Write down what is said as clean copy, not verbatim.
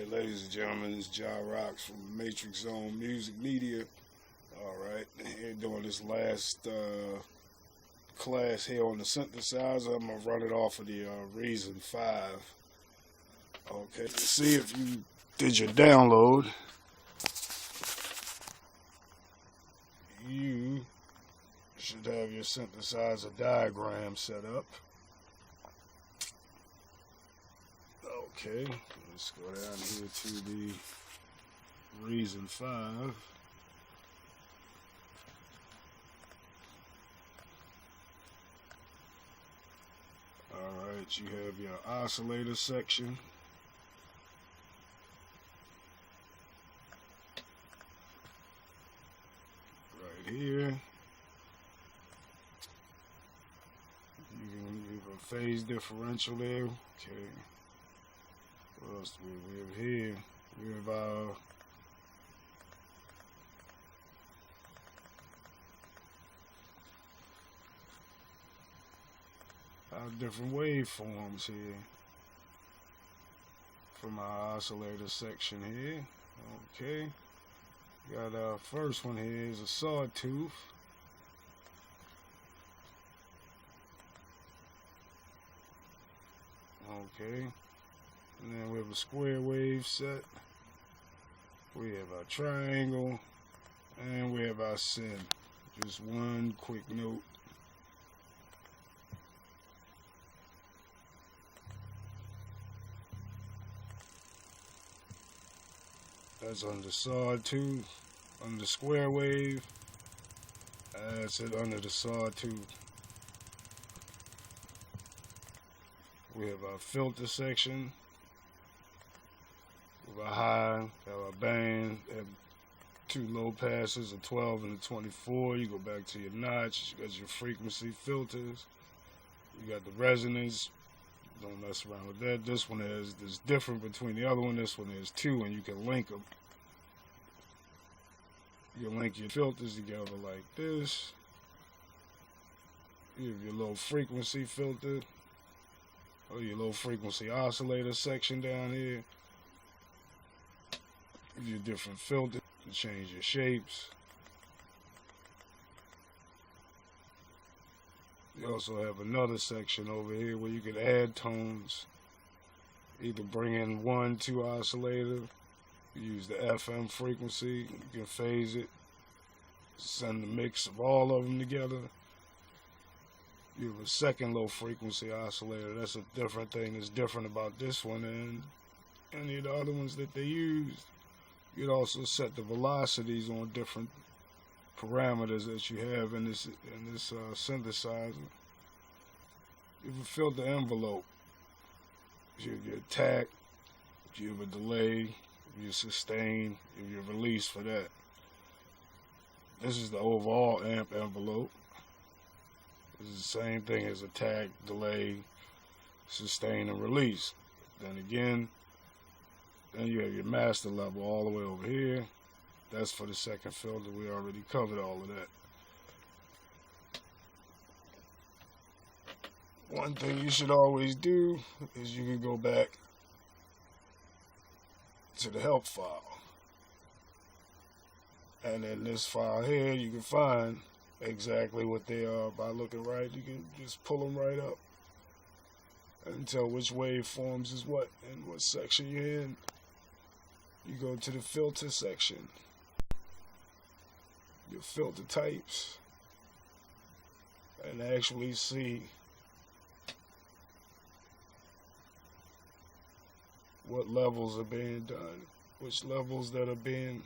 Alright, ladies and gentlemen, this is John Rocks from Matrix Zone Music Media. Alright, here doing this last class here on the synthesizer. I'm going to run it off of the Reason 5. Okay, to see if you did your download, you should have your synthesizer diagram set up. Okay, let's go down here to the Reason 5. Alright, you have your oscillator section. Right here. You can have a phase differential there. Okay. What else do we have here? We have our different waveforms here from our oscillator section here. Okay. Got our first one here is a sawtooth. Okay. And then we have a square wave set. We have our triangle. And we have our synth. Just one quick note. That's under sawtooth. Under square wave. That's it under the sawtooth. We have our filter section. With a high, have a band, have two low passes, a 12 and a 24. You go back to your notch, you got your frequency filters, you got the resonance. Don't mess around with that. This one is different between the other one. This one is two, and you can link them. You can link your filters together like this. You have your low frequency filter, or your low frequency oscillator section down here. Your different filters to change your shapes. You also have another section over here where you can add tones. Either bring in 1, 2 oscillator. You use the FM frequency. You can phase it. Send the mix of all of them together. You have a second low frequency oscillator. That's a different thing that's different about this one and any of the other ones that they used. You'd also set the velocities on different parameters that you have in this synthesizer. You have a filter envelope. You have your attack, you have a delay, you have sustain, you have your release for that. This is the overall amp envelope. This is the same thing as attack, delay, sustain, and release. Then again, then you have your master level all the way over here. That's for the second filter. We already covered all of that. One thing you should always do is you can go back to the help file. And in this file here, you can find exactly what they are by looking right. You can just pull them right up and tell which waveforms is what and what section you're in. You go to the filter section, your filter types, and actually see what levels are being done, which levels that are being